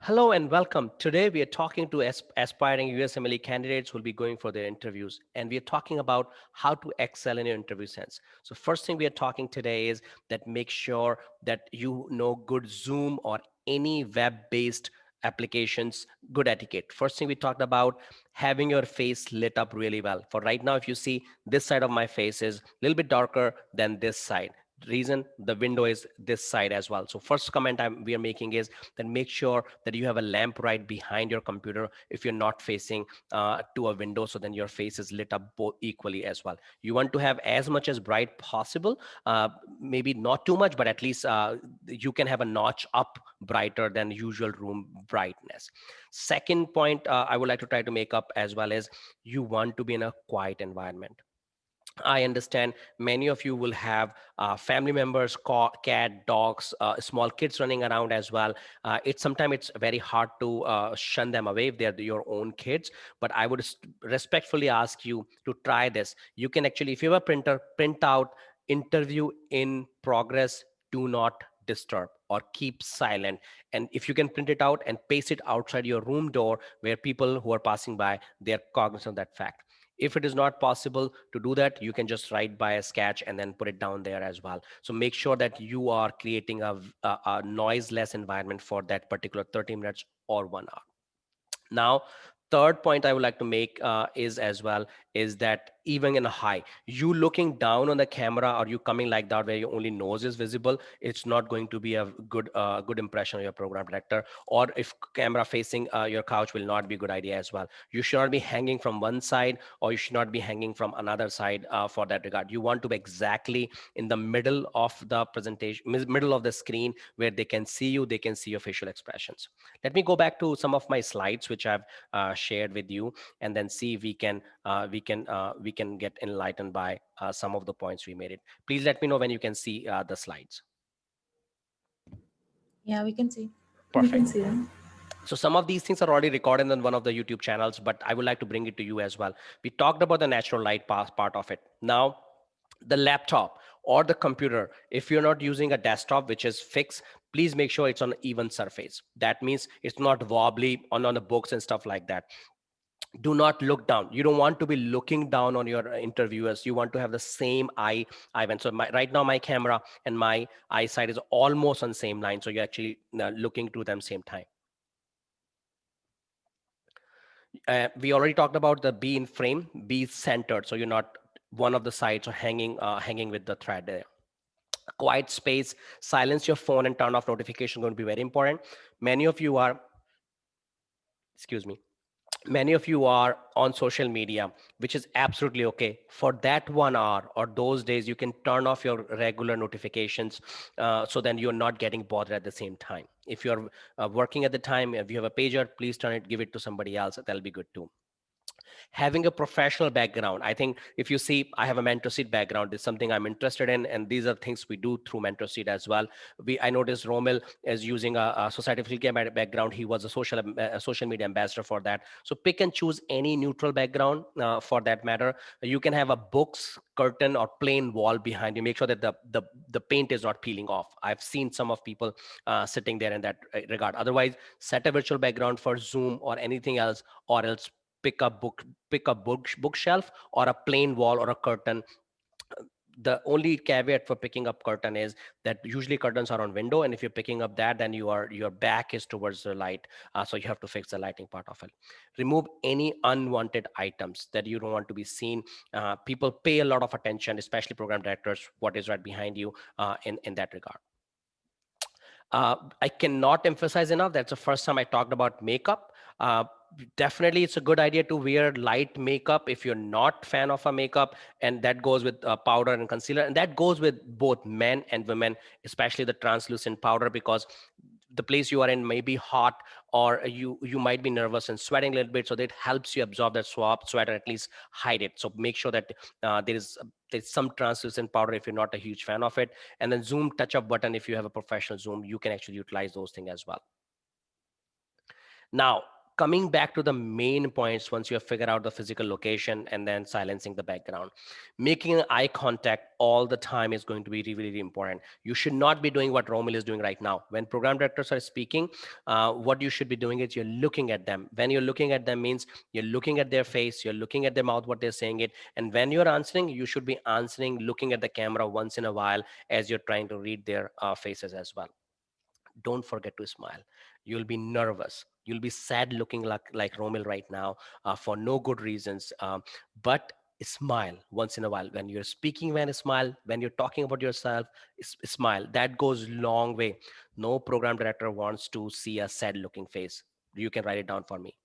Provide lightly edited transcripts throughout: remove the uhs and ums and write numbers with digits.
Hello and welcome. Today we are talking to aspiring USMLE candidates who will be going for their interviews, and we are talking about how to excel in your interview sense. So, first thing we are talking today is that make sure that you know good Zoom or any web-based applications, good etiquette. First thing we talked about having your face lit up really well. For right now, if you see this side of my face is a little bit darker than this side. Reason the window is this side as well. So first comment we are making is then make sure that you have a lamp right behind your computer if you're not facing to a window, so then your face is lit up both equally as well. You want to have as much as bright possible, maybe not too much, but at least you can have a notch up brighter than usual room brightness. Second point I would like to try to make up as well is you want to be in a quiet environment. I understand many of you will have family members, cat, dogs, small kids running around as well. It's sometimes it's very hard to shun them away if they're your own kids. But I would respectfully ask you to try this. You can actually, if you have a printer, print out interview in progress. Do not disturb or keep silent. And if you can print it out and paste it outside your room door where people who are passing by, they're cognizant of that fact. If it is not possible to do that, you can just write by a sketch and then put it down there as well. So make sure that you are creating a noiseless environment for that particular 30 minutes or 1 hour. Now, third point I would like to make is as well is that even in a high, you looking down on the camera or you coming like that where your only nose is visible, it's not going to be a good impression of your program director. Or if camera facing your couch will not be a good idea as well. You should not be hanging from one side or you should not be hanging from another side for that regard. You want to be exactly in the middle of the presentation, middle of the screen where they can see you, they can see your facial expressions. Let me go back to some of my slides which I've shared with you, and then see if we can get enlightened by some of the points we made it. Please let me know when you can see the slides. Yeah, we can see. We can Perfect. see them. So some of these things are already recorded on one of the YouTube channels, but I would like to bring it to you as well. We talked about the natural light part of it. Now, the laptop or the computer, if you're not using a desktop which is fixed, please make sure it's on an even surface. That means it's not wobbly on the books and stuff like that. Do not look down. You don't want to be looking down on your interviewers. You want to have the same eye event. So right now my camera and my eyesight is almost on same line, so you're actually looking to them same time. We already talked about the be in frame, be centered, so you're not one of the sides or hanging with the thread there. Quiet space, silence your phone and turn off notification, going to be very important. Many of you are, excuse me, many of you are on social media, which is absolutely okay. For that 1 hour or those days, you can turn off your regular notifications, so then you're not getting bothered at the same time. If you're working at the time, if you have a pager, please turn it, give it to somebody else. That'll be good too. Having a professional background, I think if you see I have a mentorship background, it's something I'm interested in, and these are things we do through mentorship as well. I noticed Romil is using a society of healthcare background. He was a social media ambassador for that. So pick and choose any neutral background for that matter. You can have a books curtain or plain wall behind you. Make sure that the paint is not peeling off. I've seen some of people sitting there in that regard. Otherwise, set a virtual background for Zoom or anything else, or else pick a bookshelf or a plain wall or a curtain. The only caveat for picking up curtain is that usually curtains are on window, and if you're picking up that, then your back is towards the light, so you have to fix the lighting part of it. Remove any unwanted items that you don't want to be seen. People pay a lot of attention, especially program directors, what is right behind you, in that regard. I cannot emphasize enough. That's the first time I talked about makeup. Definitely, it's a good idea to wear light makeup if you're not fan of a makeup, and that goes with powder and concealer, and that goes with both men and women, especially the translucent powder, because the place you are in may be hot, or you might be nervous and sweating a little bit, so that helps you absorb that sweat, or at least hide it. So make sure that there's some translucent powder if you're not a huge fan of it. And then zoom touch up button, if you have a professional zoom, you can actually utilize those things as well. Now, coming back to the main points, once you have figured out the physical location and then silencing the background, making eye contact all the time is going to be really, really important. You should not be doing what Romil is doing right now. When program directors are speaking, what you should be doing is you're looking at them. When you're looking at them means you're looking at their face, you're looking at their mouth, what they're saying it. And when you're answering, you should be answering, looking at the camera once in a while as you're trying to read their faces as well. Don't forget to smile. You'll be nervous, you'll be sad looking like Romil right now, for no good reasons, but smile once in a while. When you're speaking, when smile. When you're talking about yourself, smile. That goes long way. No program director wants to see a sad looking face. You can write it down for me.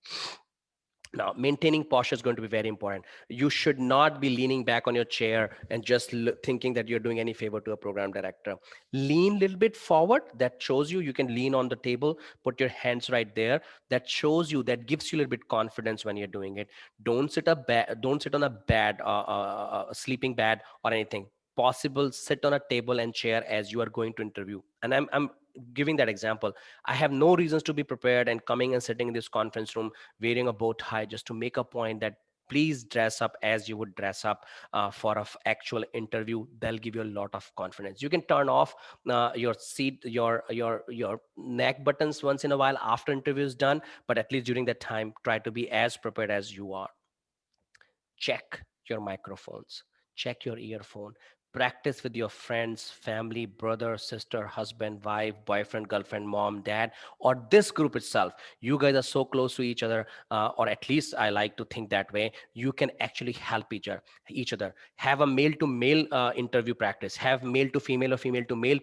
Now, maintaining posture is going to be very important. You should not be leaning back on your chair and just thinking that you're doing any favor to a program director. Lean a little bit forward. That shows you can lean on the table, put your hands right there. That shows you, that gives you a little bit confidence when you're doing it. Don't sit on a bed, sleeping bed or anything. Possible, sit on a table and chair as you are going to interview. And I'm giving that example. I have no reasons to be prepared and coming and sitting in this conference room wearing a bow tie just to make a point that please dress up as you would dress up for actual interview. They'll give you a lot of confidence. You can turn off your seat, your neck buttons once in a while after interview is done, but at least during that time, try to be as prepared as you are. Check your microphones, check your earphone, practice with your friends, family, brother, sister, husband, wife, boyfriend, girlfriend, mom, dad, or this group itself. You guys are so close to each other, or at least I like to think that way. You can actually help each other. Have a male to male interview practice, have male to female or female to male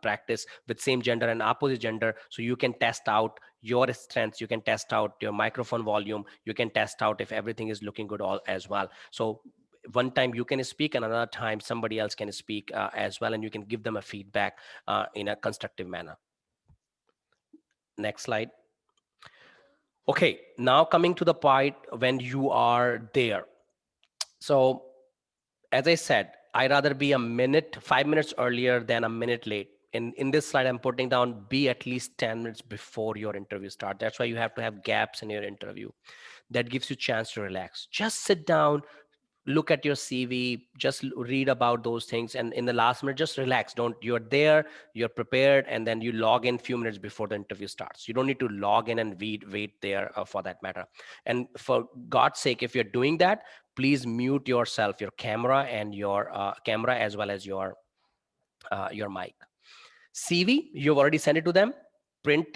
practice with same gender and opposite gender, so you can test out your strengths, you can test out your microphone volume, you can test out if everything is looking good all as well. So one time you can speak and another time somebody else can speak as well, and you can give them a feedback in a constructive manner. Next slide. Okay, now coming to the part when you are there. So as I said, I rather be a minute, 5 minutes earlier than a minute late. In this slide, I'm putting down be at least 10 minutes before your interview start. That's why you have to have gaps in your interview. That gives you chance to relax. Just sit down, look at your CV, just read about those things, and in the last minute, just relax. Don't You're there, you're prepared, and then you log in few minutes before the interview starts. You don't need to log in and wait there for that matter. And for God's sake, if you're doing that, please mute yourself, your camera and your camera as well as your mic. CV, you've already sent it to them. Print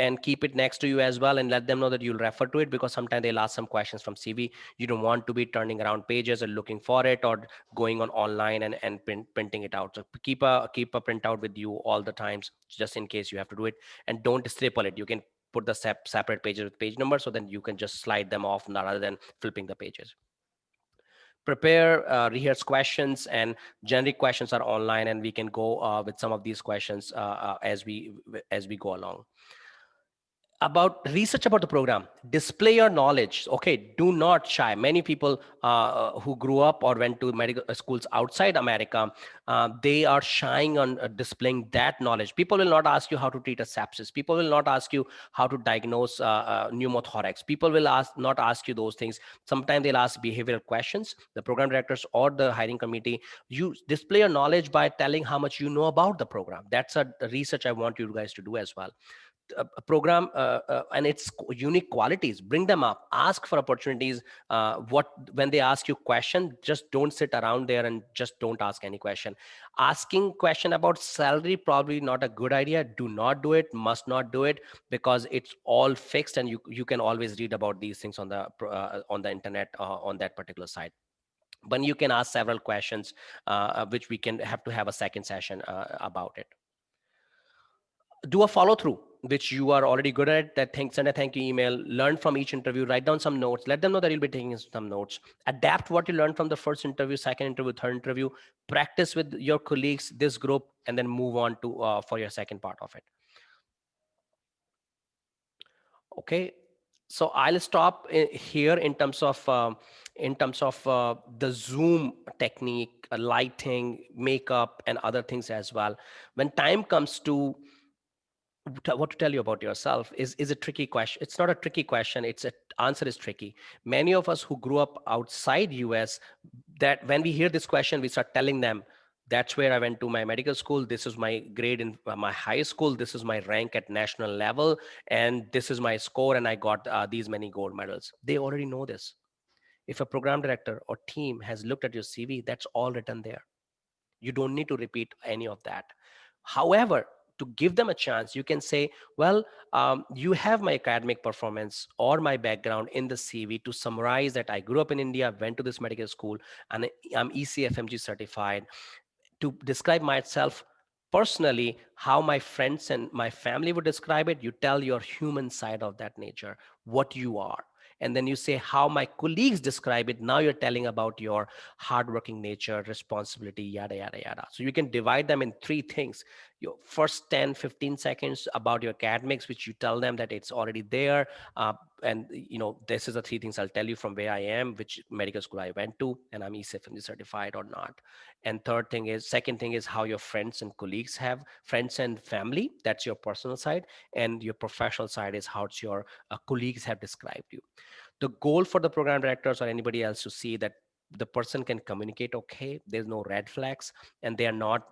and keep it next to you as well, and let them know that you'll refer to it, because sometimes they'll ask some questions from CV. You don't want to be turning around pages and looking for it, or going on online and printing it out. So keep a printout with you all the times, just in case you have to do it. And don't staple it. You can put the separate pages with page number, so then you can just slide them off rather than flipping the pages. Prepare rehearse questions, and generic questions are online, and we can go with some of these questions as we go along. About research about the program, display your knowledge. Okay, do not shy. Many people who grew up or went to medical schools outside America, they are shying on displaying that knowledge. People will not ask you how to treat a sepsis. People will not ask you how to diagnose pneumothorax. People will not ask you those things. Sometimes they'll ask behavioral questions. The program directors or the hiring committee, you display your knowledge by telling how much you know about the program. That's a research I want you guys to do as well. A program and its unique qualities, bring them up, ask for opportunities. What When they ask you question, just don't sit around there and just don't ask any question. Asking question about salary, probably not a good idea. Do not do it, must not do it, because it's all fixed, and you can always read about these things on the internet on that particular site. But you can ask several questions, which we can have a second session about it. Do a follow through, which you are already good at. That send a thank you email, learn from each interview, write down some notes, let them know that you'll be taking some notes. Adapt what you learned from the first interview, second interview, third interview. Practice with your colleagues, this group, and then move on to for your second part of it. Okay, so I'll stop here in terms of the Zoom technique, lighting, makeup, and other things as well. When time comes to what to tell you about yourself is a tricky question. It's not a tricky question. It's a answer is tricky. Many of us who grew up outside US, that when we hear this question, we start telling them, that's where I went to my medical school. This is my grade in my high school. This is my rank at national level, and this is my score. And I got these many gold medals. They already know this. If a program director or team has looked at your CV, that's all written there. You don't need to repeat any of that. However, to give them a chance, you can say, well, you have my academic performance or my background in the CV to summarize that I grew up in India, went to this medical school, and I'm ECFMG certified. To describe myself personally, how my friends and my family would describe it, you tell your human side of that nature, what you are. And then you say how my colleagues describe it. Now you're telling about your hardworking nature, responsibility, yada, yada, yada. So you can divide them in three things. Your first 10, 15 seconds about your academics, which you tell them that it's already there. And this is the three things I'll tell you from where I am, which medical school I went to, and I'm ECFMG certified or not. And second thing is how your friends and colleagues have, friends and family, that's your personal side. And your professional side is how your colleagues have described you. The goal for the program directors or anybody else to see that the person can communicate okay, there's no red flags, and they're not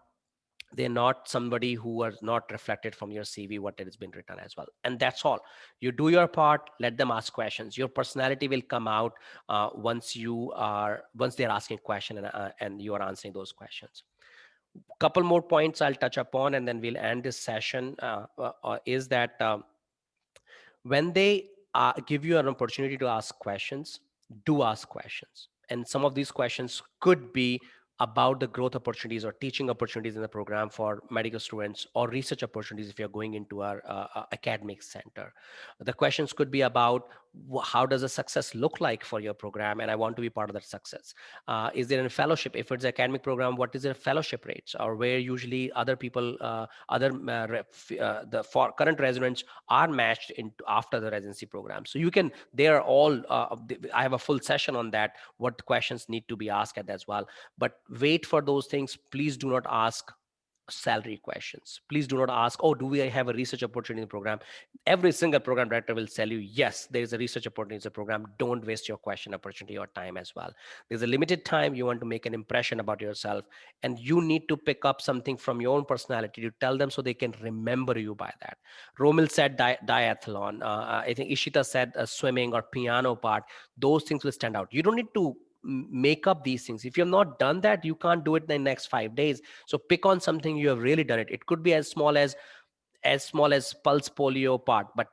somebody who are not reflected from your CV what has been written as well. And that's all. You do your part, let them ask questions. Your personality will come out once they're asking a question, and you are answering those questions. Couple more points I'll touch upon, and then we'll end this session. Is that when they give you an opportunity to ask questions, do ask questions. And some of these questions could be about the growth opportunities or teaching opportunities in the program for medical students, or research opportunities if you're going into our academic center. The questions could be about how does a success look like for your program, and I want to be part of that success. Is there a fellowship? If it's an academic program, what is their fellowship rates, or where usually other people, the for current residents are matched into after the residency program. So you can, they are all, I have a full session on that, what questions need to be asked at as well. But wait for those things. Please do not ask salary questions. Please do not ask, oh, do we have a research opportunity program? Every single program director will tell you, yes, there is a research opportunity program. Don't waste your question, opportunity, or time as well. There's a limited time. You want to make an impression about yourself, and you need to pick up something from your own personality to tell them so they can remember you by that. Romil said diathlon. I think Ishita said swimming or piano part. Those things will stand out. You don't need to make up these things. If you have not done that, you can't do it in the next 5 days. So pick on something you have really done it. It could be as small as pulse polio part, but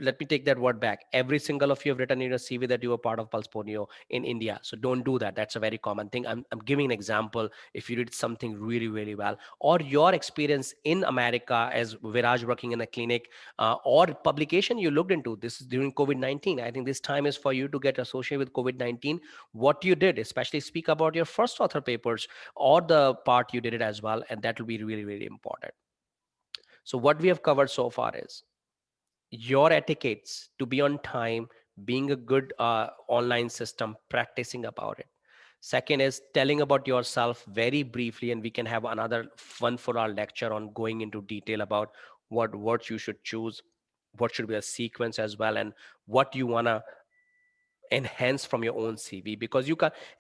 let me take that word back. Every single of you have written in your CV that you were part of pulse polio in India. So don't do that. That's a very common thing. I'm giving an example. If you did something really, really well, or your experience in America as Viraj working in a clinic, or publication you looked into, this is during COVID-19. I think this time is for you to get associated with COVID-19. What you did, especially speak about your first author papers or the part you did it as well. And that will be really, really important. So what we have covered so far is your etiquettes, to be on time, being a good online system, practicing about it. Second is telling about yourself very briefly, and we can have another 1 4 hour lecture on going into detail about what words you should choose, what should be a sequence as well, and what you want to enhance from your own CV. Because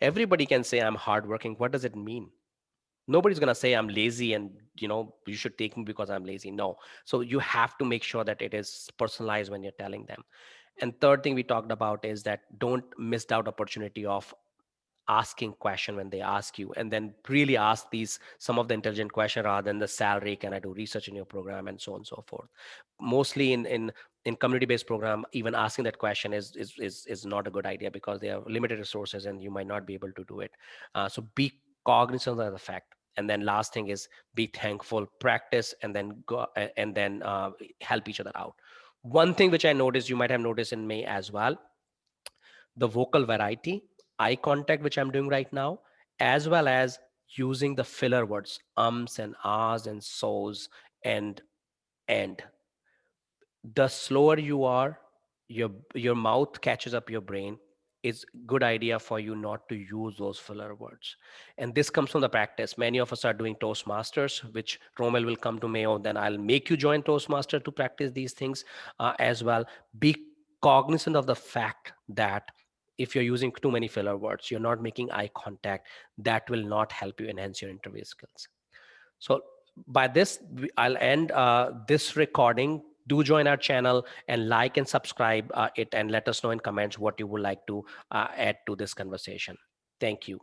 everybody can say I'm hardworking. What does it mean? Nobody's going to say I'm lazy and you should take me because I'm lazy. No. So you have to make sure that it is personalized when you're telling them. And third thing we talked about is that don't miss out opportunity of asking question when they ask you, and then really ask these some of the intelligent question rather than the salary, can I do research in your program, and so on and so forth. Mostly in community based program, even asking that question is not a good idea, because they have limited resources and you might not be able to do it. So be cognizant of the fact. And then last thing is be thankful, practice, and then go and then help each other out. One thing which I noticed, you might have noticed in me as well, the vocal variety, eye contact, which I'm doing right now, as well as using the filler words, ums and ahs and so's and and. The slower you are, your mouth catches up your brain. it's good idea for you not to use those filler words. And this comes from the practice. Many of us are doing Toastmasters, which Romel will come to Mayo, then I'll make you join Toastmaster to practice these things as well. Be cognizant of the fact that if you're using too many filler words, you're not making eye contact, that will not help you enhance your interview skills. So by this, I'll end this recording. Do join our channel and like and subscribe it, and let us know in comments what you would like to add to this conversation. Thank you.